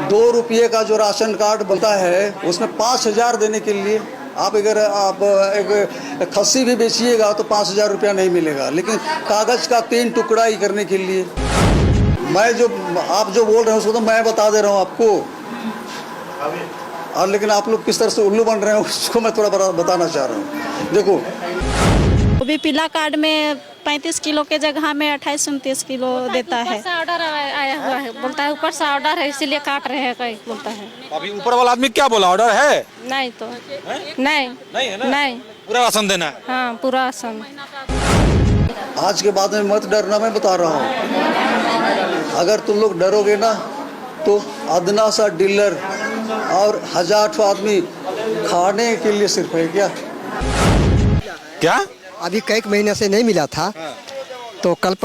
₹2 का जो ration card बनता है उसमें 5,000 देने के लिए आप अगर आप एक खस्सी भी बेचिएगा तो ₹5,000 नहीं मिलेगा, लेकिन कागज़ का 3 टुकड़ा ही करने के लिए मैं जो आप जो बोल रहे हैं उसको तो मैं बता दे रहा हूँ आपको, और लेकिन आप लोग किस तरह से उल्लू बन रहे हैं उसको मैं थोड़ा बताना चाह रहा हूँ। देखो अभी पीला कार्ड में 35 किलो के जगह में 28-29 किलो देता है। ऊपर से ऑर्डर आया हुआ है, बोलता है ऊपर से ऑर्डर है इसीलिए काट रहे हैं, कहीं बोलता है। अभी ऊपर वाला आदमी क्या बोला, ऑर्डर है? नहीं तो नहीं है ना? नहीं, पूरा राशन देना है। हाँ पूरा राशन। आज के बाद में मत डरना, मैं बता रहा हूँ। अगर तुम लोग डरोगे ना तो अदना सा डीलर और 1000 आदमी खाने के लिए सिर्फ है क्या अभी कई महीने से नहीं मिला था, तो कल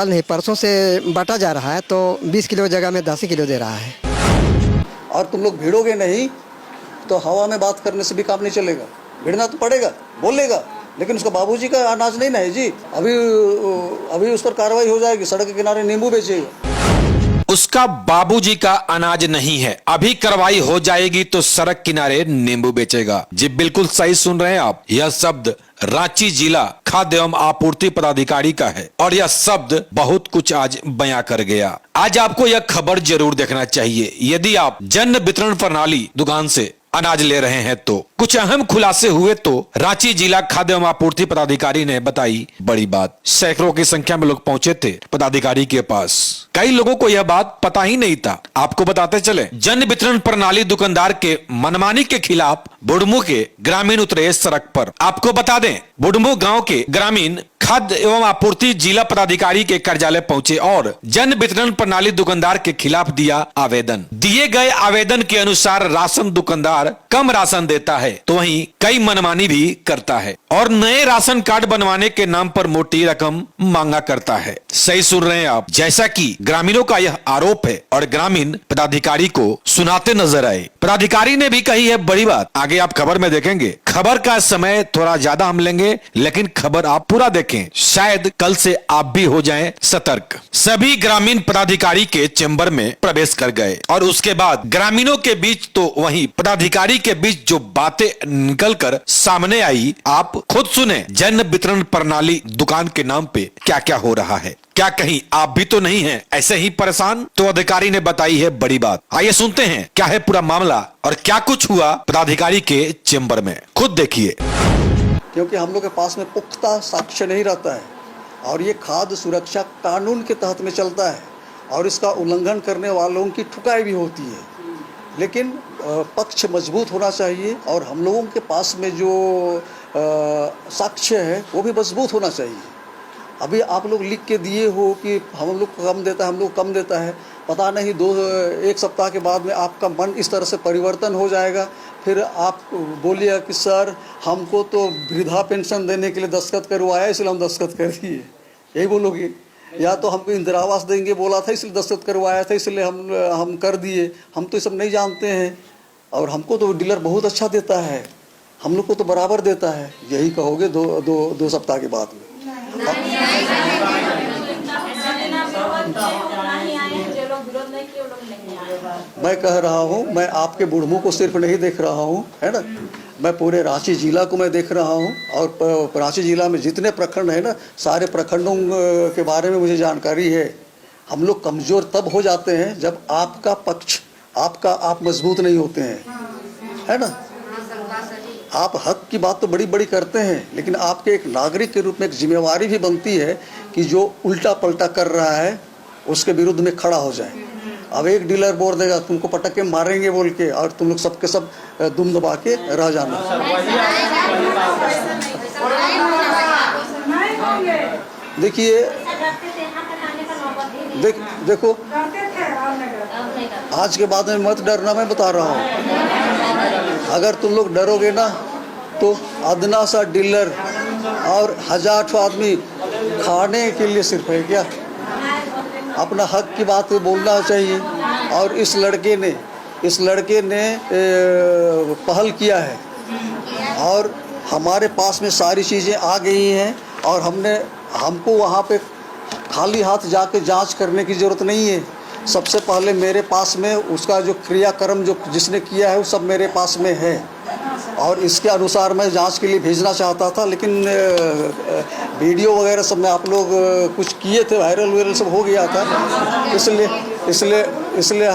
नहीं परसों से बांटा जा रहा है, तो 20 किलो की जगह में 10 किलो दे रहा है। और तुम लोग भिड़ोगे नहीं तो हवा में बात करने से भी काम नहीं चलेगा। भिड़ना तो पड़ेगा, बोलेगा, लेकिन उसका बाबूजी का अनाज नहीं ना है जी। अभी उस पर कार्रवाई हो जाएगी, सड़क के किनारे नींबू बेचेगा। उसका बाबूजी का अनाज नहीं है, अभी कार्रवाई हो जाएगी तो सड़क किनारे नींबू बेचेगा। जी बिल्कुल सही सुन रहे हैं आप, यह शब्द रांची जिला खाद्य एवं आपूर्ति पदाधिकारी का है और यह शब्द बहुत कुछ आज बयां कर गया। आज आपको यह खबर जरूर देखना चाहिए। यदि आप जन वितरण प्रणाली दुकान से अनाज ले रहे हैं तो कुछ अहम खुलासे हुए तो रांची जिला खाद्य एवं आपूर्ति पदाधिकारी ने बताई बड़ी बात। सैकड़ों की संख्या में लोग पहुंचे थे पदाधिकारी के पास। कई लोगों को यह बात पता ही नहीं था। आपको बताते चले, जन वितरण प्रणाली दुकानदार के मनमानी के खिलाफ बुढ़मू के ग्रामीण उतरे सड़क पर। आपको बता दें, बुढ़मू गांव के ग्रामीण खाद्य एवं आपूर्ति जिला पदाधिकारी के कार्यालय पहुंचे और जन वितरण प्रणाली दुकानदार के खिलाफ दिया आवेदन। दिए गए आवेदन के अनुसार राशन दुकानदार कम राशन देता है तो वहीं कई मनमानी भी करता है और नए राशन कार्ड बनवाने के नाम पर मोटी रकम मांगा करता है। सही सुन रहे हैं आप, जैसा कि ग्रामीणों का यह आरोप है और ग्रामीण पदाधिकारी को सुनाते नजर आए। पदाधिकारी ने भी कही है बड़ी बात, आगे आप खबर में देखेंगे। खबर का समय थोड़ा ज्यादा हम लेंगे, लेकिन खबर आप पूरा देखें, शायद कल से आप भी हो जाएं सतर्क। सभी ग्रामीण पदाधिकारी के चेंबर में प्रवेश कर गए और उसके बाद ग्रामीणों के बीच तो वहीं पदाधिकारी के बीच जो बातें निकलकर सामने आई, आप खुद सुने। जन वितरण प्रणाली दुकान के नाम पे क्या क्या हो रहा है। क्या कहीं आप भी तो नहीं हैं ऐसे ही परेशान? तो अधिकारी ने बताई है बड़ी बात। आइए सुनते हैं क्या है पूरा मामला और क्या कुछ हुआ पदाधिकारी के चेंबर में, खुद देखिए। क्योंकि हम लोग के पास में पुख्ता साक्ष्य नहीं रहता है और ये खाद्य सुरक्षा कानून के तहत में चलता है और इसका उल्लंघन करने वालों की ठुकाई भी होती है, लेकिन पक्ष मजबूत होना चाहिए और हम लोगों के पास में जो साक्ष्य है वो भी मजबूत होना चाहिए। अभी आप लोग लिख के दिए हो कि हम लोग कम देता है, हम लोग कम देता है, पता नहीं 1 सप्ताह के बाद में आपका मन इस तरह से परिवर्तन हो जाएगा, फिर आप बोलिए कि सर हमको तो वृद्धा पेंशन देने के लिए दस्तखत करवाया इसलिए हम दस्तखत कर दिए, यही बोलोगे। या तो हमको इंदिरा आवास देंगे बोला था इसलिए दस्तखत करवाया था इसलिए हम कर दिए। हम तो ये सब नहीं जानते हैं और हमको तो डीलर बहुत अच्छा देता है, हम लोग को तो बराबर देता है, यही कहोगे 2 सप्ताह के बाद में। मैं कह रहा हूँ, मैं आपके बुढ़मू को सिर्फ नहीं देख रहा हूँ, है ना, मैं पूरे रांची जिला को मैं देख रहा हूँ और रांची जिला में जितने प्रखंड है ना, सारे प्रखंडों के बारे में मुझे जानकारी है। हम लोग कमज़ोर तब हो जाते हैं जब आपका पक्ष आप मजबूत नहीं होते हैं, है ना। आप हक की बात तो बड़ी बड़ी करते हैं, लेकिन आपके एक नागरिक के रूप में एक जिम्मेवारी भी बनती है कि जो उल्टा पलटा कर रहा है उसके विरुद्ध में खड़ा हो जाए। अब एक डीलर बोल देगा तुमको पटक के मारेंगे बोल के और तुम लोग सबके सब दुम दबा के रह जाना। देखिए देखो आज के बाद में मत डरना, मैं बता रहा हूँ। अगर तुम लोग डरोगे ना तो अदना सा डीलर और 1000 आदमी खाने के लिए सिर्फ है क्या। अपना हक की बात बोलना चाहिए और इस लड़के ने पहल किया है और हमारे पास में सारी चीज़ें आ गई हैं और हमको वहाँ पे खाली हाथ जाके जांच करने की ज़रूरत नहीं है। सबसे पहले मेरे पास में उसका जो क्रियाक्रम जो जिसने किया है वो सब मेरे पास में है, और इसके अनुसार मैं जांच के लिए भेजना चाहता था, लेकिन वीडियो वगैरह सब में आप लोग कुछ किए थे, वायरल सब हो गया था। इसलिए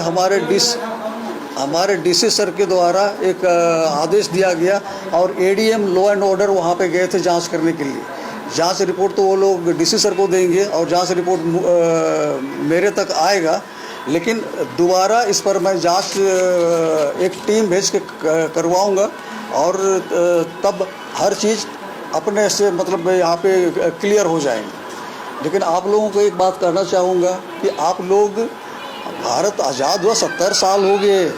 हमारे डीसी सर के द्वारा एक आदेश दिया गया, और एडीएम लॉ एंड ऑर्डर वहाँ पे गए थे जांच करने के लिए। जांच रिपोर्ट तो वो लोग डीसी सर को देंगे और जांच रिपोर्ट मेरे तक आएगा, लेकिन दोबारा इस पर मैं जांच एक टीम भेज के करवाऊंगा, और तब हर चीज़ अपने से मतलब यहाँ पे क्लियर हो जाएंगे। लेकिन आप लोगों को एक बात कहना चाहूँगा कि आप लोग, भारत आज़ाद हुआ 70 साल हो गए,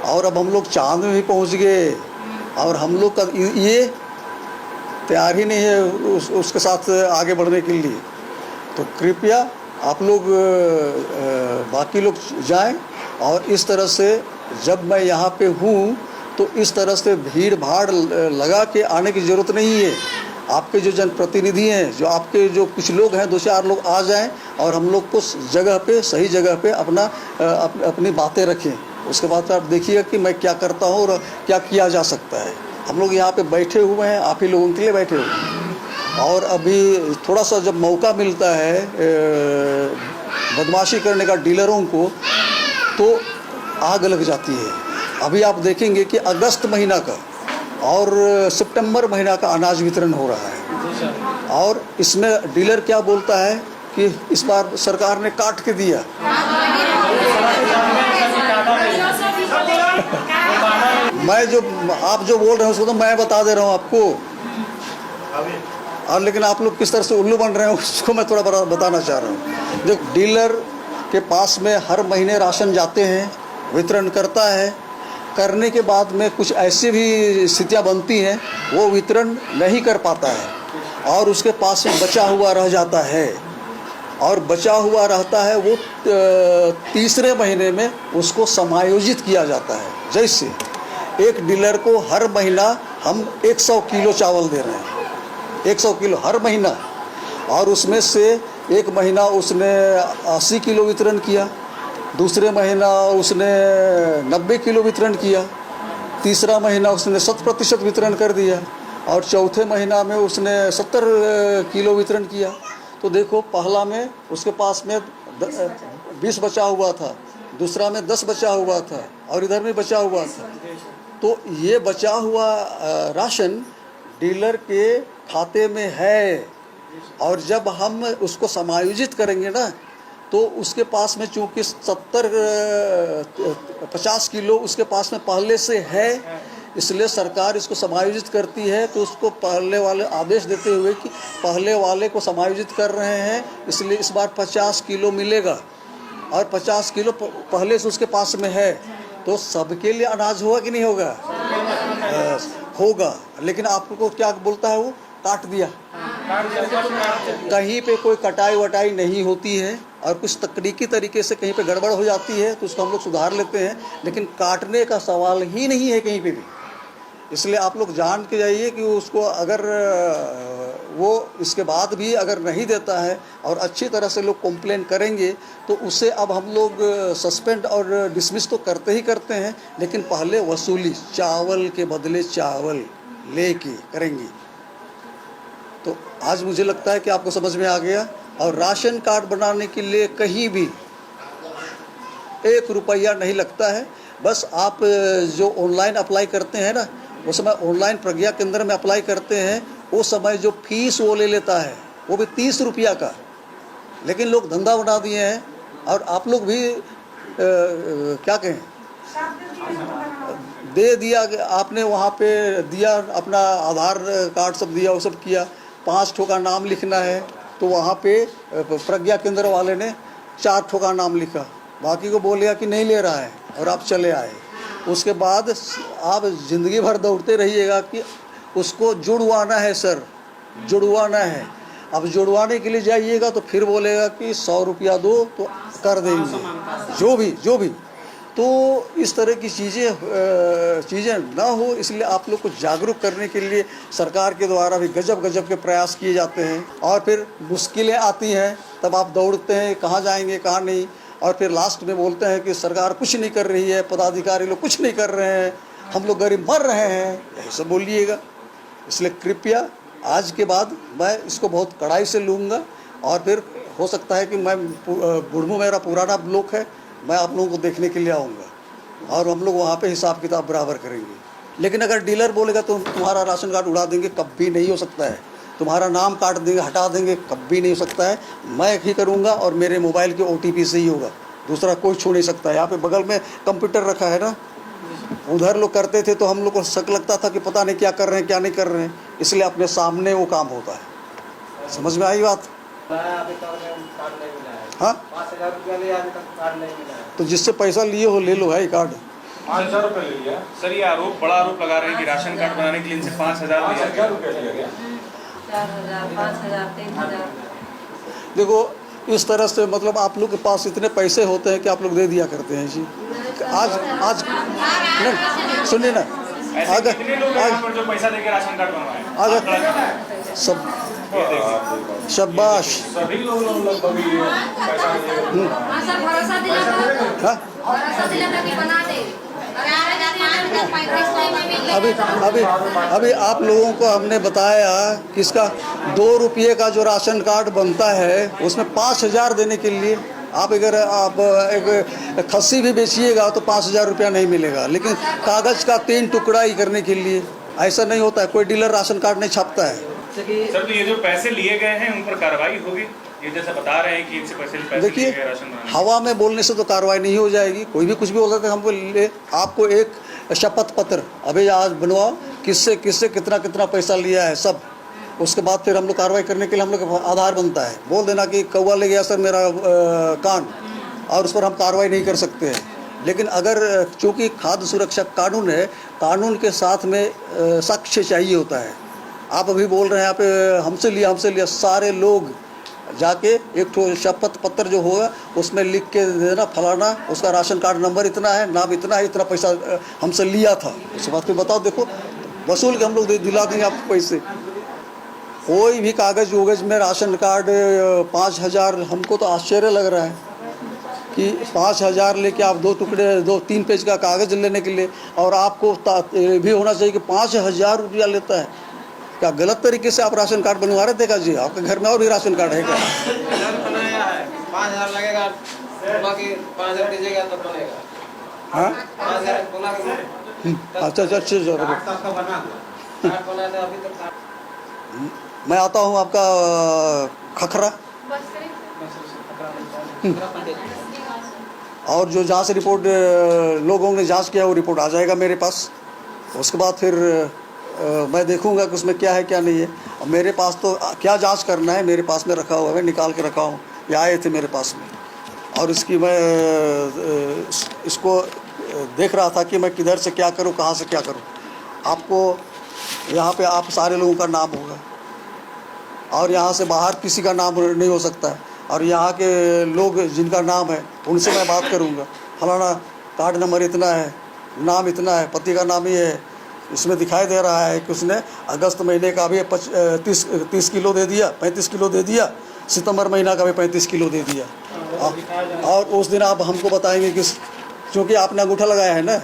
और अब हम लोग चांद में भी पहुँच गए, और हम लोग का ये तैयार ही नहीं है उसके साथ आगे बढ़ने के लिए। तो कृपया आप लोग बाकी लोग जाएं, और इस तरह से जब मैं यहाँ पे हूँ तो इस तरह से भीड़ भाड़ लगा के आने की ज़रूरत नहीं है। आपके जो जनप्रतिनिधि हैं, जो आपके जो कुछ लोग हैं, 2-4 लोग आ जाएं और हम लोग को जगह पे, सही जगह पे अपनी बातें रखें। उसके बाद आप देखिएगा कि मैं क्या करता हूँ और क्या किया जा सकता है। हम लोग यहाँ पे बैठे हुए हैं, आप ही लोगों के लिए बैठे हुए हैं, और अभी थोड़ा सा जब मौका मिलता है बदमाशी करने का डीलरों को, तो आग लग जाती है। अभी आप देखेंगे कि अगस्त महीना का और सितंबर महीना का अनाज वितरण हो रहा है, और इसमें डीलर क्या बोलता है कि इस बार सरकार ने काट के दिया। आप जो बोल रहे हैं उसको तो मैं बता दे रहा हूँ आपको, और लेकिन आप लोग किस तरह से उल्लू बन रहे हैं उसको मैं थोड़ा बताना चाह रहा हूँ। जो डीलर के पास में हर महीने राशन जाते हैं, वितरण करता है, करने के बाद में कुछ ऐसी भी स्थितियाँ बनती हैं वो वितरण नहीं कर पाता है, और उसके पास में बचा हुआ रह जाता है, और बचा हुआ रहता है वो तीसरे महीने में उसको समायोजित किया जाता है। जैसे एक डीलर को हर महीना हम 100 किलो चावल दे रहे हैं, 100 किलो हर महीना, और उसमें से एक महीना उसने 80 किलो वितरण किया, दूसरे महीना उसने 90 किलो वितरण किया, तीसरा महीना उसने 100% वितरण कर दिया, और चौथे महीना में उसने 70 किलो वितरण किया। तो देखो, पहला में उसके पास में 20 बचा हुआ था, दूसरा में 10 बचा हुआ था, और इधर में बचा हुआ था। तो ये बचा हुआ राशन डीलर के खाते में है, और जब हम उसको समायोजित करेंगे ना, तो उसके पास में चूँकि 50 किलो उसके पास में पहले से है, इसलिए सरकार इसको समायोजित करती है। तो उसको पहले वाले आदेश देते हुए कि पहले वाले को समायोजित कर रहे हैं, इसलिए इस बार 50 किलो मिलेगा, और 50 किलो पहले से उसके पास में है। तो सबके लिए अनाज होगा कि नहीं होगा? होगा। लेकिन आपको क्या बोलता है, वो काट दिया। कहीं पे कोई कटाई वटाई नहीं होती है, और कुछ तकनीकी तरीके से कहीं पे गड़बड़ हो जाती है तो उसको हम लोग सुधार लेते हैं, लेकिन काटने का सवाल ही नहीं है कहीं पे भी। इसलिए आप लोग जान के जाइए कि उसको अगर वो इसके बाद भी अगर नहीं देता है और अच्छी तरह से लोग कंप्लेन करेंगे, तो उसे अब हम लोग सस्पेंड और डिसमिस तो करते ही करते हैं, लेकिन पहले वसूली चावल के बदले चावल लेके करेंगे। तो आज मुझे लगता है कि आपको समझ में आ गया। और राशन कार्ड बनाने के लिए कहीं भी 1 रुपया नहीं लगता है। बस आप जो ऑनलाइन अप्लाई करते हैं ना, उस समय ऑनलाइन प्रज्ञा केंद्र में अप्लाई करते हैं, वो समय जो फीस वो ले लेता है वो भी 30 रुपया का। लेकिन लोग धंधा बना दिए हैं, और आप लोग भी क्या कहें, दे दिया, आपने वहाँ पे दिया, अपना आधार कार्ड सब दिया, वो सब किया, 5 ठो का नाम लिखना है, तो वहाँ पे प्रज्ञा केंद्र वाले ने 4 ठो का नाम लिखा, बाकी को बोलेगा कि नहीं ले रहा है, और आप चले आए। उसके बाद आप ज़िंदगी भर दौड़ते रहिएगा कि उसको जुड़वाना है सर, जुड़वाना है। अब जुड़वाने के लिए जाइएगा तो फिर बोलेगा कि 100 रुपया दो तो कर देंगे, जो भी। तो इस तरह की चीज़ें ना हो, इसलिए आप लोग को जागरूक करने के लिए सरकार के द्वारा भी गजब के प्रयास किए जाते हैं। और फिर मुश्किलें आती हैं, तब आप दौड़ते हैं, कहाँ जाएंगे कहाँ नहीं। और फिर लास्ट में बोलते हैं कि सरकार कुछ नहीं कर रही है, पदाधिकारी लोग कुछ नहीं कर रहे हैं, हम लोग गरीब मर रहे हैं, यही सब बोलिएगा। इसलिए कृपया आज के बाद मैं इसको बहुत कड़ाई से लूँगा और फिर हो सकता है कि मैं बुढ़मू मेरा पुराना ब्लॉक है, मैं आप लोगों को देखने के लिए आऊँगा और हम लोग वहाँ पे हिसाब किताब बराबर करेंगे। लेकिन अगर डीलर बोलेगा तो तुम्हारा राशन कार्ड उड़ा देंगे, कभी नहीं हो सकता है। तुम्हारा नाम काट देंगे, हटा देंगे, कभी नहीं हो सकता है। मैं ही करूँगा और मेरे मोबाइल के OTP से ही होगा, दूसरा कोई छू नहीं सकता है। यहाँ पे बगल में कंप्यूटर रखा है ना, उधर लोग करते थे तो हम लोग को शक लगता था कि पता नहीं क्या कर रहे हैं क्या नहीं कर रहे हैं, इसलिए अपने सामने वो काम होता है। समझ में आई बात? हाँ, 5,000 रुपया ले अभी तक कार्ड नहीं मिला है। तो जिससे पैसा लिए हो ले लो है कार्ड। 5,000 रुपये ले लिया सर। ये आरोप, बड़ा आरोप लगा रहे हैं कि राशन कार्ड बनाने के लिए इनसे 5,000 लिया गया। 4,000, 5,000, 3,000। देखो इस तरह से मतलब आप लोग के पास इतने पैसे होते हैं कि आप लोग दे दिया करते हैं जी। आज नहीं सुनिए ना, ऐसे कितने लोग हैं यहाँ पर जो पैसा देके राशन कार्ड बनवाए? अगर सब शाबाश। सभी लोग लगभग पैसा सर भरोसा दिला था, हाँ? भरोसा दिला था कि बना दे। अभी आप लोगों को हमने बताया कि इसका 2 रुपये का जो राशन कार्ड बनता है उसमें 5,000 देने के लिए आप अगर आप एक खस्सी भी बेचिएगा तो 5,000 रुपया नहीं मिलेगा, लेकिन कागज़ का 3 टुकड़ा ही करने के लिए ऐसा नहीं होता है। कोई डीलर राशन कार्ड नहीं छापता है। सर तो ये जो पैसे लिए गए हैं उन पर कार्रवाई होगी? ये जैसे बता रहे हैं कि इनसे पैसे देखिए, लिए गए राशन बनाने। हवा में बोलने से तो कार्रवाई नहीं हो जाएगी। कोई भी कुछ भी हो सकता है। हमको आपको एक शपथ पत्र अभी आज बनवाओ, किससे किससे कितना कितना पैसा लिया है सब। उसके बाद फिर हम लोग कार्रवाई करने के लिए हम लोग आधार बनता है। बोल देना कि कौवा ले गया सर मेरा कान, और उस पर हम कार्रवाई नहीं कर सकते हैं। लेकिन अगर चूँकि खाद्य सुरक्षा कानून है, कानून के साथ में साक्ष्य चाहिए होता है। आप अभी बोल रहे हैं यहाँ पे हमसे लिया, सारे लोग जाके एक तो शपथ पत्र जो होगा उसमें लिख के देना, फलाना उसका राशन कार्ड नंबर इतना है, नाम इतना है, इतना पैसा हमसे लिया था। उसके बाद फिर बताओ, देखो वसूल के हम लोग दिला देंगे आपको पैसे। कोई भी कागज़ वगज में राशन कार्ड 5,000, हमको तो आश्चर्य लग रहा है कि 5,000 लेके आप 2-3 पेज का कागज़ लेने के लिए, और आपको भी होना चाहिए कि 5,000 रुपया लेता है। क्या गलत तरीके से आप राशन कार्ड बनवा रहे थे क्या जी? आपके घर में और भी राशन कार्ड है क्या? बनाया है, 5,000 लगेगा, बाकी 5,000 दीजिएगा तब बनेगा। हाँ, 5,000 बना के अच्छा। बना था अभी तक। मैं आता हूँ आपका खखरा, और जो जांच रिपोर्ट लोगों ने जांच किया वो रिपोर्ट आ जाएगा मेरे पास। उसके बाद फिर मैं देखूंगा कि उसमें क्या है क्या नहीं है। और मेरे पास तो क्या जांच करना है मेरे पास में रखा हुआ है, निकाल के रखा हूँ। ये आए थे मेरे पास में, और इसकी मैं इसको देख रहा था कि मैं किधर से क्या करूँ, कहाँ से क्या करूँ। आपको यहाँ पे आप सारे लोगों का नाम होगा, और यहाँ से बाहर किसी का नाम नहीं हो सकता है। और यहाँ के लोग जिनका नाम है उनसे मैं बात करूँगा, फलाना कार्ड नंबर इतना है, नाम इतना है, पति का नाम ये है, इसमें दिखाई दे रहा है कि उसने अगस्त महीने का भी 30 किलो दे दिया, 35 किलो दे दिया, सितंबर महीना का भी 35 किलो दे दिया। और उस दिन आप हमको बताएंगे कि क्योंकि आपने अंगूठा लगाया है ना।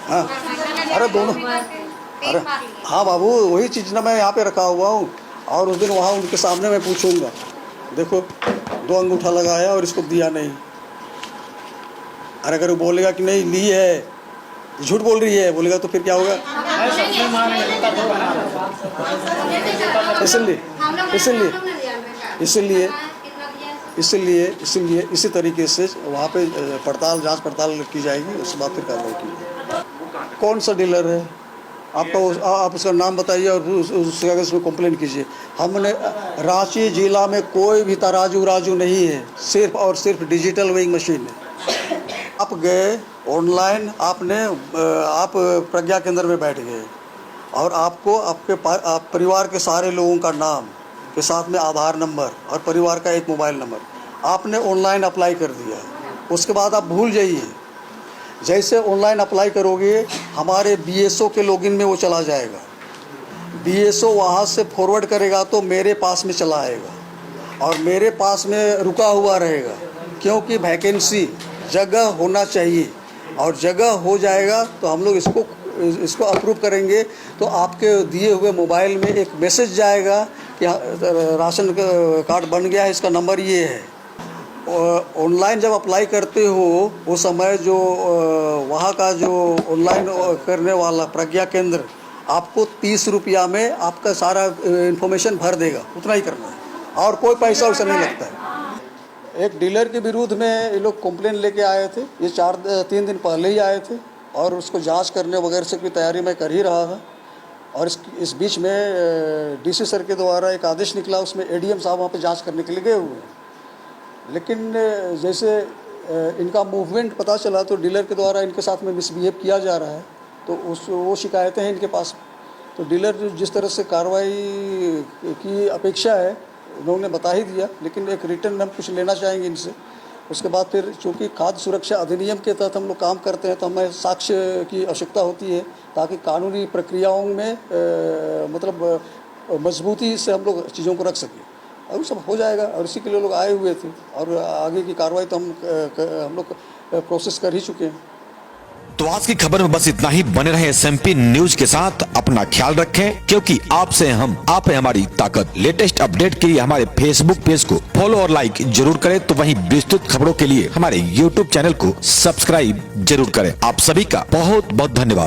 हाँ, अरे दोनों, अरे हाँ बाबू, वही चीज़ ना मैं यहाँ पे रखा हुआ हूँ। और उस दिन वहाँ उनके सामने मैं पूछूंगा, देखो 2 अंगूठा लगाया और इसको दिया नहीं। अरे अगर वो बोलेगा कि नहीं ली है, झूठ बोल रही है बोलेगा, तो फिर क्या होगा? इसलिए इसी तरीके से वहाँ पे जांच पड़ताल की जाएगी। उसके बाद फिर कार्रवाई की। कौन सा डीलर है आपका? आप उसका नाम बताइए और उसके आगे उसमें कंप्लेंट कीजिए। हमने रांची जिला में कोई भी तराजू नहीं है, सिर्फ और सिर्फ डिजिटल वेइंग मशीन है। आप गए ऑनलाइन, आप प्रज्ञा केंद्र में बैठ गए, और आपको आपके परिवार के सारे लोगों का नाम के साथ में आधार नंबर और परिवार का एक मोबाइल नंबर आपने ऑनलाइन अप्लाई कर दिया। उसके बाद आप भूल जाइए, जैसे ऑनलाइन अप्लाई करोगे हमारे BSO के लॉगिन में वो चला जाएगा। BSO वहाँ से फॉरवर्ड करेगा तो मेरे पास में चला आएगा, और मेरे पास में रुका हुआ रहेगा, क्योंकि वैकेंसी जगह होना चाहिए और जगह हो जाएगा तो हम लोग इसको अप्रूव करेंगे। तो आपके दिए हुए मोबाइल में एक मैसेज जाएगा कि राशन कार्ड बन गया है, इसका नंबर ये है। ऑनलाइन जब अप्लाई करते हो वो समय जो वहाँ का जो ऑनलाइन करने वाला प्रज्ञा केंद्र आपको 30 रुपया में आपका सारा इन्फॉर्मेशन भर देगा, उतना ही करना है और कोई पैसा उससे नहीं लगता है। एक डीलर के विरुद्ध में ये लोग कंप्लेन लेके आए थे, ये 3 दिन पहले ही आए थे और उसको जांच करने वगैरह से की तैयारी मैं कर ही रहा था। और इस बीच में डीसी सर के द्वारा एक आदेश निकला, उसमें एडीएम साहब वहाँ पे जांच करने के लिए गए हुए हैं। लेकिन जैसे इनका मूवमेंट पता चला तो डीलर के द्वारा इनके साथ में मिसबिहेव किया जा रहा है, तो वो शिकायतें हैं इनके पास। तो डीलर जिस तरह से कार्रवाई की अपेक्षा है उन्होंने बता ही दिया, लेकिन एक रिटर्न हम कुछ लेना चाहेंगे इनसे। उसके बाद फिर चूँकि खाद्य सुरक्षा अधिनियम के तहत हम लोग काम करते हैं तो हमें साक्ष्य की आवश्यकता होती है, ताकि कानूनी प्रक्रियाओं में मतलब मजबूती से हम लोग चीज़ों को रख सकें, और वो सब हो जाएगा। और इसी के लिए लोग आए हुए थे और आगे की कार्रवाई तो हम लोग प्रोसेस कर ही चुके हैं। तो आज की खबर में बस इतना ही। बने रहे SMP न्यूज के साथ, अपना ख्याल रखें, क्योंकि आपसे हम, आप है हमारी ताकत। लेटेस्ट अपडेट के लिए हमारे फेसबुक पेज को फॉलो और लाइक जरूर करें, तो वहीं विस्तृत खबरों के लिए हमारे YouTube चैनल को सब्सक्राइब जरूर करें। आप सभी का बहुत बहुत धन्यवाद।